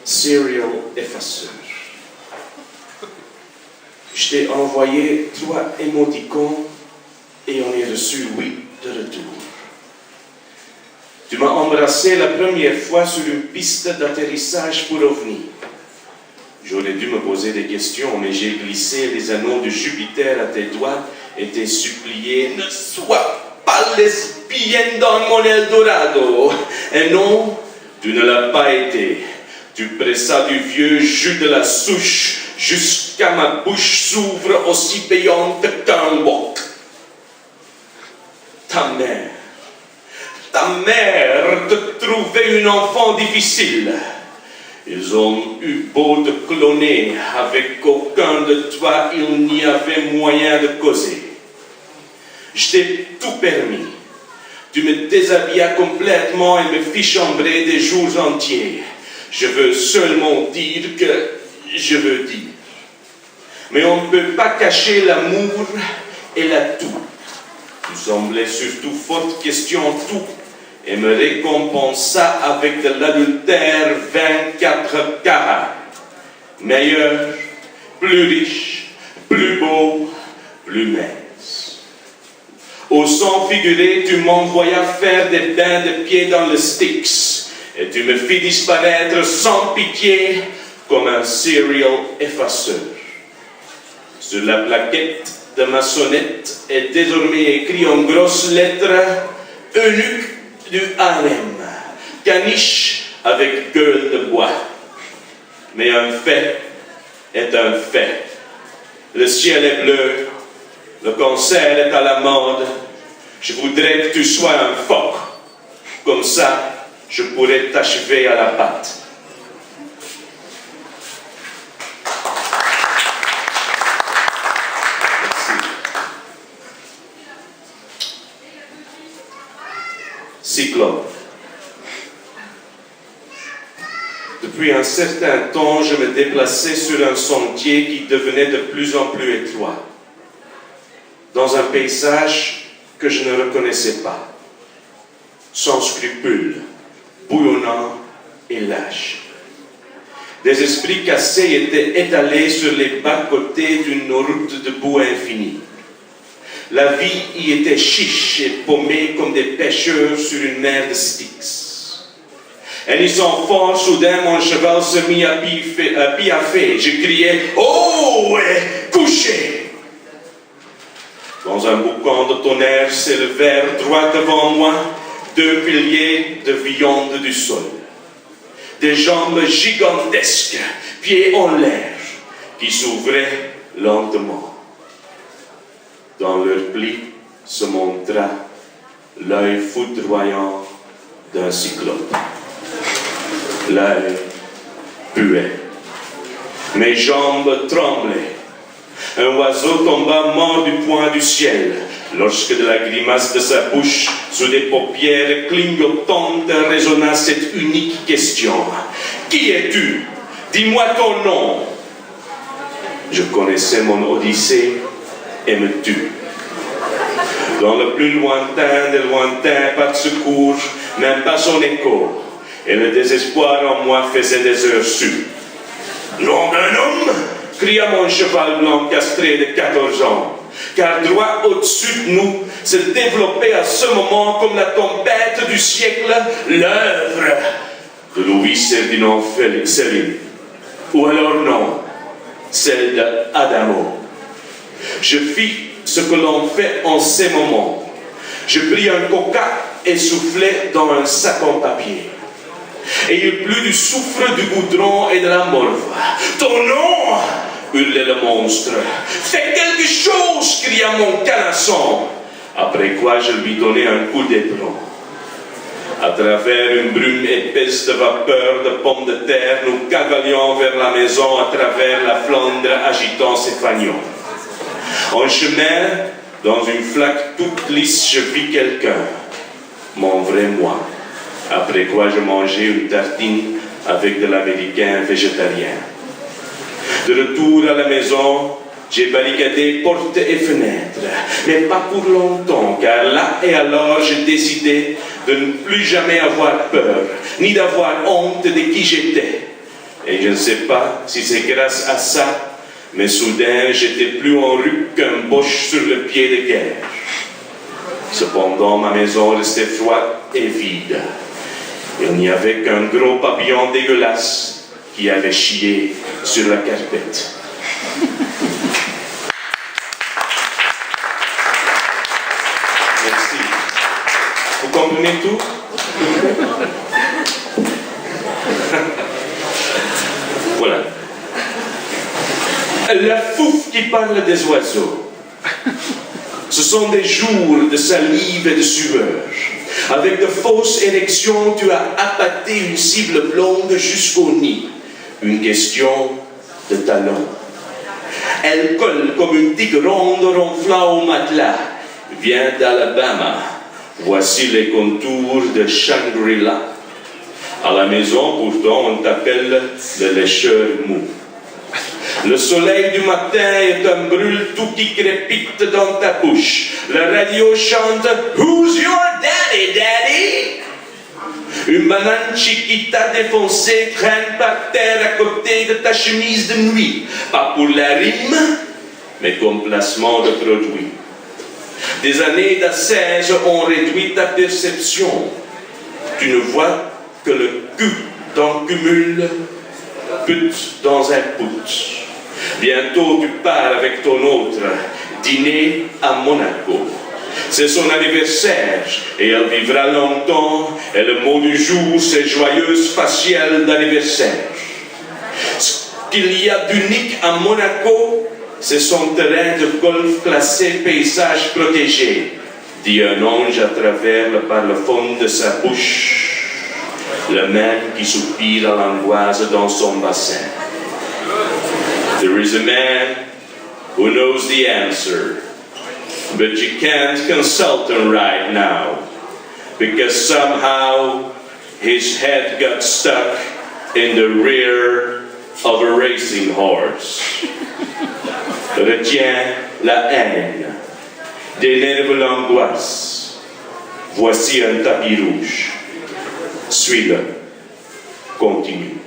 Serial effaceur. Je t'ai envoyé 3 émoticônes et on est reçu 8 de retour. Tu m'as embrassé la première fois sur une piste d'atterrissage pour OVNI. J'aurais dû me poser des questions, mais j'ai glissé les anneaux de Jupiter à tes doigts et t'ai supplié « Ne sois pas lesbienne dans mon Eldorado !» Et non, tu ne l'as pas été. Tu pressas du vieux jus de la souche jusqu'à ma bouche s'ouvre aussi payante qu'un wok. Ta mère te trouvait une enfant difficile. Ils ont eu beau te cloner, avec aucun de toi il n'y avait moyen de causer. Je t'ai tout permis. Tu me déshabillas complètement et me fis chambrer des jours entiers. Je veux seulement dire que je veux dire. Mais on ne peut pas cacher l'amour et la toux. Tu semblais surtout forte question tout et me récompensa avec de l'adultère 24 carats. Meilleur, plus riche, plus beau, plus mince. Au sang figuré, tu m'envoyas faire des bains de pied dans le Styx et tu me fis disparaître sans pitié comme un serial effaceur. Sur la plaquette de ma sonnette est désormais écrit en grosses lettres « Eunuque du harem, caniche avec gueule de bois ». Mais un fait est un fait. Le ciel est bleu, le cancer est à la mode. Je voudrais que tu sois un phoque. Comme ça, je pourrais t'achever à la patte. Cyclope. Depuis un certain temps, je me déplaçais sur un sentier qui devenait de plus en plus étroit, dans un paysage que je ne reconnaissais pas, sans scrupules, bouillonnant et lâche. Des esprits cassés étaient étalés sur les bas-côtés d'une route de boue infinie. La vie y était chiche et paumée comme des pêcheurs sur une mer de Styx. Hennissant fort, soudain, mon cheval se mit à piaffer. Je criais « Oh, couchez !» Dans un boucan de tonnerre s'élevèrent droit devant moi 2 piliers de viande du sol. Des jambes gigantesques, pieds en l'air, qui s'ouvraient lentement. Dans leur pli se montra l'œil foudroyant d'un cyclope. L'œil puait. Mes jambes tremblaient. Un oiseau tomba mort du poing du ciel, lorsque de la grimace de sa bouche, sous des paupières clignotantes, résonna cette unique question. « Qui es-tu? Dis-moi ton nom. » Je connaissais mon Odyssée et me tue. Dans le plus lointain des lointains, pas de secours, même pas son écho, et le désespoir en moi faisait des heures sues. « Nom d'un homme !» cria mon cheval blanc castré de 14 ans, car droit au-dessus de nous se développait à ce moment, comme la tempête du siècle, l'œuvre de Louis Ferdinand Céline, ou alors non, celle d'Adamo. Je fis ce que l'on fait en ces moments. Je pris un coca et soufflai dans un sac en papier. Et il plut du soufre, du goudron et de la morve. « Ton nom !» hurlait le monstre. « Fais quelque chose !» cria mon canasson. Après quoi je lui donnai un coup d'éperon. À travers une brume épaisse de vapeur de pommes de terre, nous cavalions vers la maison à travers la Flandre agitant ses fagnons. En chemin, dans une flaque toute lisse, je vis quelqu'un, mon vrai moi. Après quoi je mangeai une tartine avec de l'américain végétarien. De retour à la maison, j'ai barricadé portes et fenêtres, mais pas pour longtemps, car là et alors j'ai décidé de ne plus jamais avoir peur, ni d'avoir honte de qui j'étais. Et je ne sais pas si c'est grâce à ça, mais soudain j'étais plus en rue qu'un boche sur le pied de guerre. Cependant, ma maison restait froide et vide. Il n'y avait qu'un gros papillon dégueulasse qui avait chié sur la carpette. Merci. Vous comprenez tout? Voilà. La fouffe qui parle des oiseaux. Ce sont des jours de salive et de sueur. Avec de fausses érections, tu as appâté une cible blonde jusqu'au nid. Une question de talent. Elle colle comme une tige ronde ronflant au matelas. Vient d'Alabama. Voici les contours de Shangri-La. À la maison, pourtant, on t'appelle le lécheur mou. Le soleil du matin est un brûle-tout qui crépite dans ta bouche. La radio chante « Who's your daddy, daddy ?» Une banane chiquita défoncée traîne par terre à côté de ta chemise de nuit. Pas pour la rime, mais comme placement de produit. Des années d'ascèse ont réduit ta perception. Tu ne vois que le cul t'en cumule, pute dans un put. Bientôt tu pars avec ton autre dîner à Monaco. C'est son anniversaire et elle vivra longtemps et le mot du jour c'est joyeuse faciale d'anniversaire. Ce qu'il y a d'unique à Monaco, c'est son terrain de golf classé paysage protégé, dit un ange à travers par le fond de sa bouche, le même qui soupire à l'angoisse dans son bassin. There is a man who knows the answer, but you can't consult him right now, because somehow his head got stuck in the rear of a racing horse. Retiens la haine, dénerve l'angoisse. Voici un tapis rouge. Suis-le. Continue.